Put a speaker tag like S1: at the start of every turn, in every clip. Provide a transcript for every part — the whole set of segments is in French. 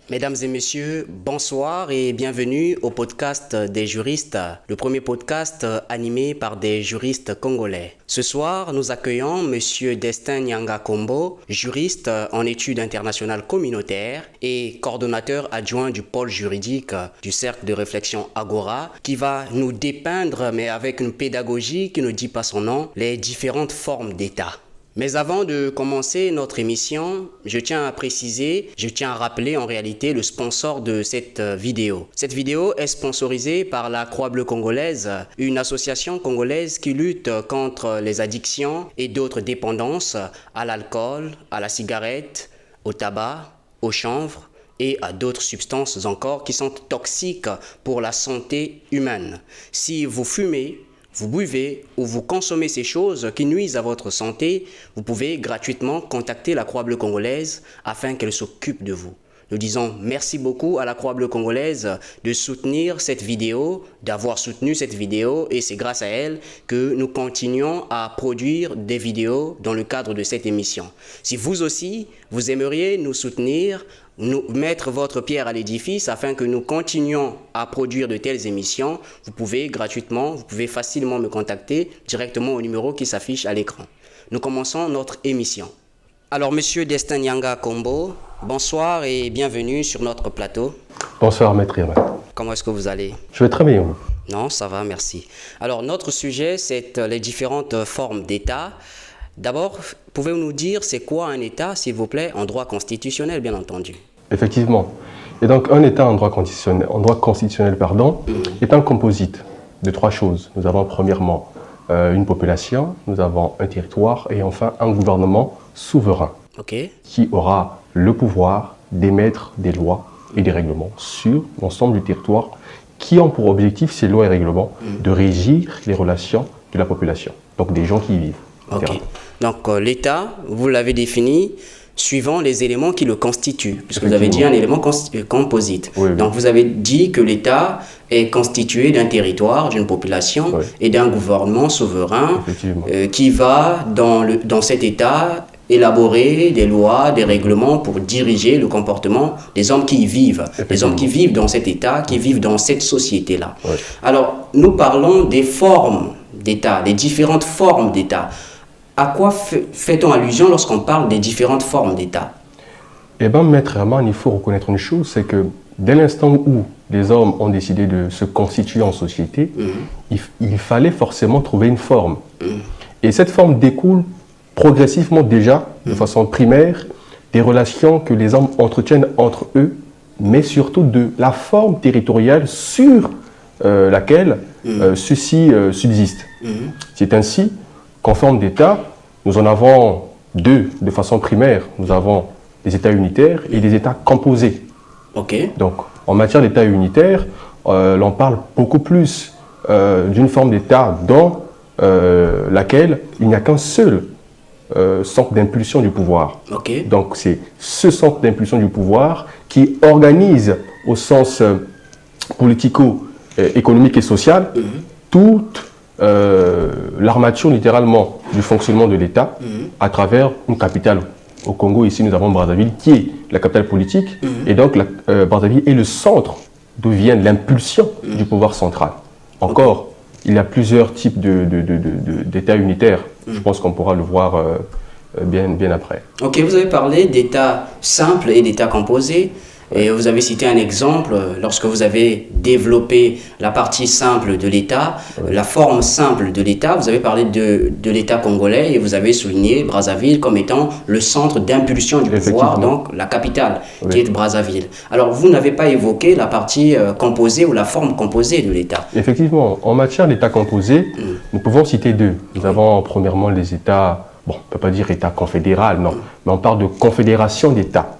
S1: Mesdames et messieurs, bonsoir et bienvenue au podcast des juristes, le premier podcast animé par des juristes congolais. Ce soir, nous accueillons Monsieur Destin Nyanga Kombo, juriste en études internationales communautaires et coordonnateur adjoint du pôle juridique du cercle de réflexion Agora, qui va nous dépeindre, mais avec une pédagogie qui ne dit pas son nom, les différentes formes d'État. Mais avant de commencer notre émission, je tiens à rappeler en réalité le sponsor de cette vidéo. Cette vidéo est sponsorisée par la Croix-Bleue congolaise, une association congolaise qui lutte contre les addictions et d'autres dépendances à l'alcool, à la cigarette, au tabac, au chanvre et à d'autres substances encore qui sont toxiques pour la santé humaine. Si vous fumez, vous buvez ou vous consommez ces choses qui nuisent à votre santé, vous pouvez gratuitement contacter la Croix-Bleue congolaise afin qu'elle s'occupe de vous. Nous disons merci beaucoup à la Croix-Bleue congolaise de soutenir cette vidéo, d'avoir soutenu cette vidéo et c'est grâce à elle que nous continuons à produire des vidéos dans le cadre de cette émission. Si vous aussi, vous aimeriez nous soutenir, nous mettre votre pierre à l'édifice afin que nous continuions à produire de telles émissions, vous pouvez facilement me contacter directement au numéro qui s'affiche à l'écran. Nous commençons notre émission. Alors, Monsieur Destin Nyanga Kombo, bonsoir et bienvenue sur notre plateau.
S2: Bonsoir, Maître Irma.
S1: Comment est-ce que vous allez?
S2: Je vais très bien.
S1: Non, ça va, merci. Alors, notre sujet, c'est les différentes formes d'État. D'abord, pouvez-vous nous dire c'est quoi un État, s'il vous plaît, en droit constitutionnel, bien entendu?
S2: Effectivement. Et donc, un État en droit constitutionnel, est un composite de trois choses. Nous avons premièrement une population, nous avons un territoire et enfin un gouvernement souverain qui aura le pouvoir d'émettre des lois et des règlements sur l'ensemble du territoire qui ont pour objectif, ces lois et règlements, de régir les relations de la population, donc des gens qui y vivent.
S1: Donc l'État, vous l'avez défini suivant les éléments qui le constituent, puisque vous avez dit un élément composite. Oui. Donc vous avez dit que l'État est constitué d'un territoire, d'une population et d'un gouvernement souverain qui va dans cet État élaborer des lois, des règlements pour diriger le comportement des hommes qui y vivent, des hommes qui vivent dans cet État, qui vivent dans cette société-là. Alors, nous parlons des formes d'État, des différentes formes d'État. À quoi fait-on allusion lorsqu'on parle des différentes formes d'État?
S2: Eh bien, Maître Herman, il faut reconnaître une chose, c'est que dès l'instant où les hommes ont décidé de se constituer en société, il fallait forcément trouver une forme. Et cette forme découle progressivement déjà, de façon primaire, des relations que les hommes entretiennent entre eux, mais surtout de la forme territoriale sur laquelle ceux-ci subsistent. C'est ainsi qu'en forme d'État, nous en avons deux de façon primaire. Nous avons des États unitaires et des États composés. Donc, en matière d'État unitaire, l'on parle beaucoup plus d'une forme d'État dans laquelle il n'y a qu'un seul centre d'impulsion du pouvoir. Donc c'est ce centre d'impulsion du pouvoir qui organise au sens politico-économique et social toute l'armature littéralement du fonctionnement de l'État à travers une capitale. Au Congo, ici, nous avons Brazzaville qui est la capitale politique et donc Brazzaville est le centre d'où vient l'impulsion du pouvoir central. Encore, il y a plusieurs types d'États unitaires. Je pense qu'on pourra le voir bien après.
S1: Ok, vous avez parlé d'État simple et d'État composé. Et vous avez cité un exemple lorsque vous avez développé la partie simple de l'État, la forme simple de l'État. Vous avez parlé de l'État congolais et vous avez souligné Brazzaville comme étant le centre d'impulsion du pouvoir, donc la capitale qui est Brazzaville. Alors vous n'avez pas évoqué la partie composée ou la forme composée de l'État.
S2: Effectivement, en matière d'État composé, nous pouvons citer deux. Nous avons premièrement les États. Bon, on ne peut pas dire État confédéral, non, mais on parle de confédération d'États.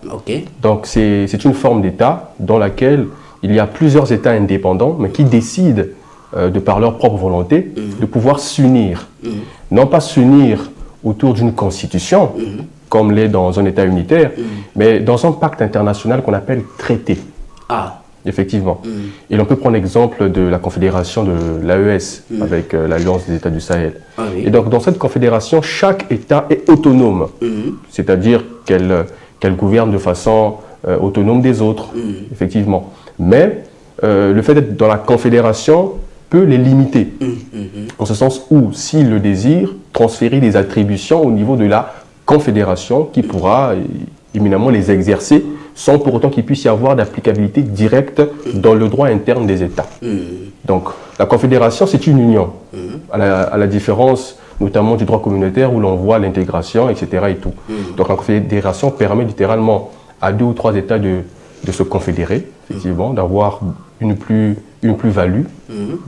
S2: Donc c'est une forme d'État dans laquelle il y a plusieurs États indépendants, mais qui décident, de par leur propre volonté, de pouvoir s'unir. Non pas s'unir autour d'une constitution, comme l'est dans un État unitaire, mais dans un pacte international qu'on appelle traité. Effectivement. Et l'on peut prendre l'exemple de la confédération de l'AES avec l'Alliance des États du Sahel. Et donc, dans cette confédération, chaque État est autonome. C'est-à-dire qu'elle gouverne de façon autonomes des autres, effectivement. Mais le fait d'être dans la confédération peut les limiter, en ce sens où, s'il le désire, transférer des attributions au niveau de la confédération qui pourra éminemment les exercer sans pour autant qu'il puisse y avoir d'applicabilité directe dans le droit interne des États. Donc, la confédération, c'est une union, à la différence notamment du droit communautaire où l'on voit l'intégration, etc. et tout. Donc, la confédération permet littéralement à 2 ou 3 États de se confédérer, effectivement, d'avoir une plus-value.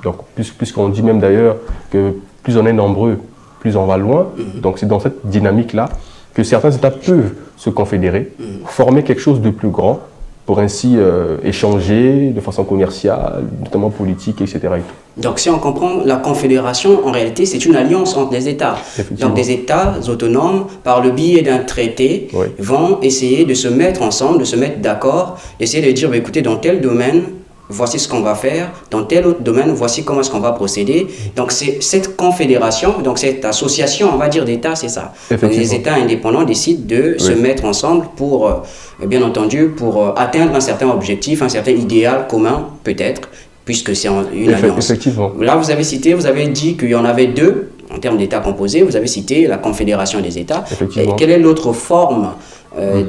S2: Donc, puisqu'on dit même d'ailleurs que plus on est nombreux, plus on va loin. Donc, c'est dans cette dynamique-là que certains États peuvent se confédérer, former quelque chose de plus grand, pour ainsi échanger de façon commerciale, notamment politique, etc. et tout.
S1: Donc, si on comprend, la confédération, en réalité, c'est une alliance entre des États. Donc, des États autonomes, par le biais d'un traité, vont essayer de se mettre ensemble, de se mettre d'accord, d'essayer de dire, bah, écoutez, dans tel domaine, voici ce qu'on va faire, dans tel autre domaine, voici comment est-ce qu'on va procéder. Donc, c'est cette confédération, donc cette association, on va dire, d'États, c'est ça. Donc, les États indépendants décident de se mettre ensemble pour, bien entendu, pour atteindre un certain objectif, un certain idéal commun, peut-être, puisque c'est une alliance.
S2: Effectivement.
S1: Là, vous avez dit qu'il y en avait 2, en termes d'États composés. Vous avez cité la Confédération des États. Et quelle est l'autre forme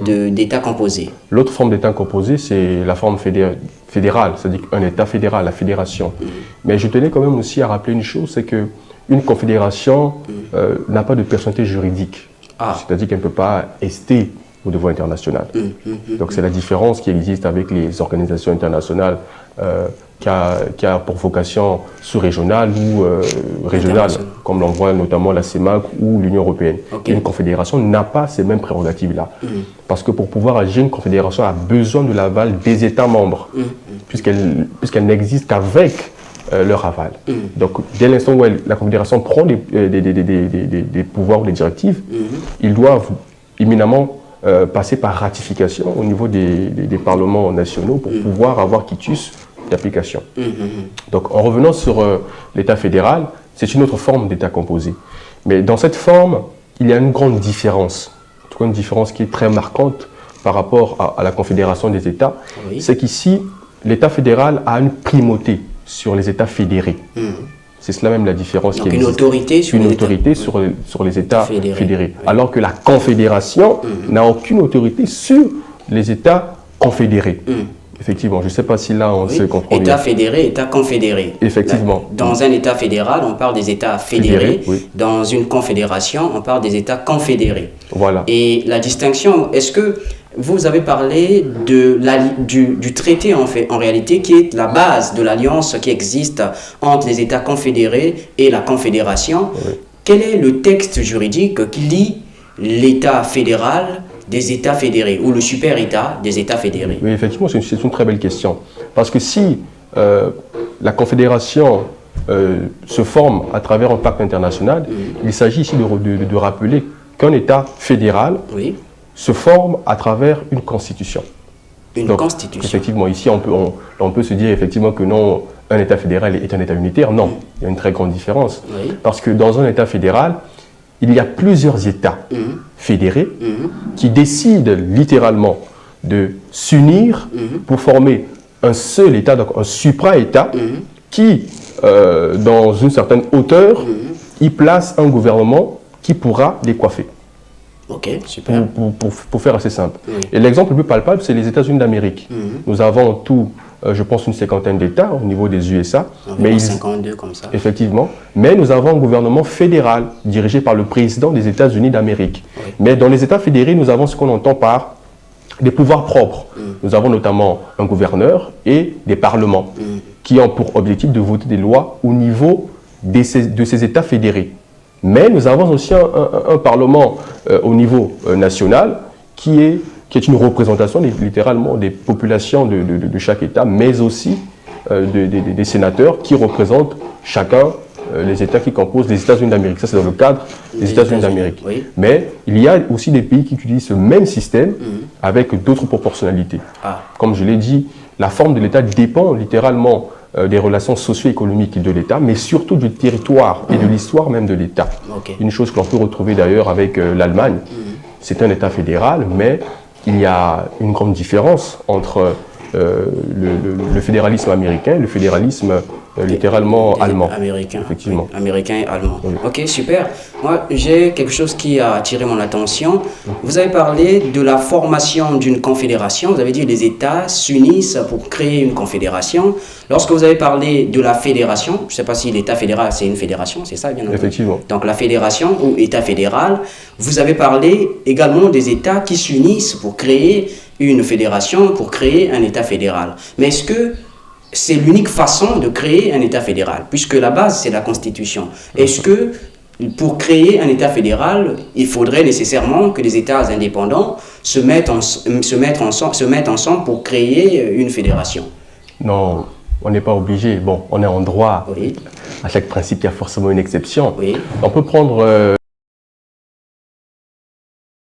S1: d'État composé? L'autre
S2: forme d'État composé, c'est la forme fédérale, c'est-à-dire un État fédéral, la fédération. Mais je tenais quand même aussi à rappeler une chose, c'est qu'une confédération n'a pas de personnalité juridique. C'est-à-dire qu'elle ne peut pas ester au niveau international. Donc c'est la différence qui existe avec les organisations internationales qui a pour vocation sous-régionale ou régionale, comme l'on voit notamment la CEMAC ou l'Union européenne. Et une confédération n'a pas ces mêmes prérogatives-là. Parce que pour pouvoir agir, une confédération a besoin de l'aval des États membres, puisqu'elle n'existe qu'avec leur aval. Donc, dès l'instant où la confédération prend des pouvoirs ou des directives, ils doivent éminemment passer par ratification au niveau des parlements nationaux pour pouvoir avoir quitus d'application. Donc, en revenant sur l'État fédéral, c'est une autre forme d'État composé. Mais dans cette forme, il y a une grande différence, en tout cas une différence qui est très marquante par rapport à la confédération des États. C'est qu'ici, l'État fédéral a une primauté sur les États fédérés. C'est cela même la différence qui existe. Une autorité sur les États fédérés. Alors que la confédération n'a aucune autorité sur les États confédérés. Effectivement, je ne sais pas si là on se comprend bien.
S1: État fédéré, État confédéré.
S2: Effectivement.
S1: Dans un État fédéral, on parle des États fédérés. Dans une confédération, on parle des États confédérés.
S2: Voilà.
S1: Et la distinction, est-ce que vous avez parlé du traité en réalité qui est la base de l'alliance qui existe entre les États confédérés et la confédération. Quel est le texte juridique qui lie l'État fédéral des États fédérés ou le super-État des États fédérés?
S2: Oui, effectivement, c'est une très belle question. Parce que si la confédération se forme à travers un pacte international, il s'agit ici de rappeler qu'un État fédéral se forme à travers une constitution.
S1: Constitution.
S2: Effectivement, ici on peut se dire effectivement que non, un État fédéral est un État unitaire. Non, il y a une très grande différence. Parce que dans un État fédéral, il y a plusieurs États fédérés qui décident littéralement de s'unir pour former un seul État, donc un supra-État, qui, dans une certaine hauteur, y place un gouvernement qui pourra les coiffer.
S1: Ok, super.
S2: Pour faire assez simple. Et l'exemple le plus palpable, c'est les États-Unis d'Amérique. Nous avons tout, je pense, une cinquantaine d'États au niveau des USA.
S1: Mais 52 comme ça.
S2: Effectivement. Mais nous avons un gouvernement fédéral dirigé par le président des États-Unis d'Amérique. Mais dans les États fédérés, nous avons ce qu'on entend par des pouvoirs propres. Nous avons notamment un gouverneur et des parlements qui ont pour objectif de voter des lois au niveau de ces États fédérés. Mais nous avons aussi un parlement au niveau national qui est une représentation littéralement des populations de chaque État, mais aussi des sénateurs qui représentent chacun les États qui composent les États-Unis d'Amérique. Ça, c'est dans le cadre des États-Unis d'Amérique. Mais il y a aussi des pays qui utilisent ce même système avec d'autres proportionnalités. Comme je l'ai dit, la forme de l'État dépend littéralement des relations socio-économiques de l'État, mais surtout du territoire et de l'histoire même de l'État. Une chose que l'on peut retrouver d'ailleurs avec l'Allemagne, c'est un État fédéral, mais il y a une grande différence entre le fédéralisme américain et le fédéralisme littéralement allemand.
S1: Américain.
S2: Effectivement.
S1: Oui, américain et allemand.
S2: Oui.
S1: Ok, super. Moi, j'ai quelque chose qui a attiré mon attention. Vous avez parlé de la formation d'une confédération. Vous avez dit que les États s'unissent pour créer une confédération. Lorsque vous avez parlé de la fédération, je ne sais pas si l'État fédéral, c'est une fédération, c'est ça, bien entendu.
S2: Effectivement.
S1: Donc la fédération ou État fédéral, vous avez parlé également des États qui s'unissent pour créer une fédération, pour créer un État fédéral. Mais est-ce que c'est l'unique façon de créer un État fédéral, puisque la base, c'est la Constitution? Est-ce que pour créer un État fédéral, il faudrait nécessairement que les États indépendants se mettent ensemble pour créer une fédération?
S2: Non, on n'est pas obligé. Bon, on est en droit.
S1: Oui.
S2: À chaque principe, il y a forcément une exception.
S1: Oui.
S2: On peut prendre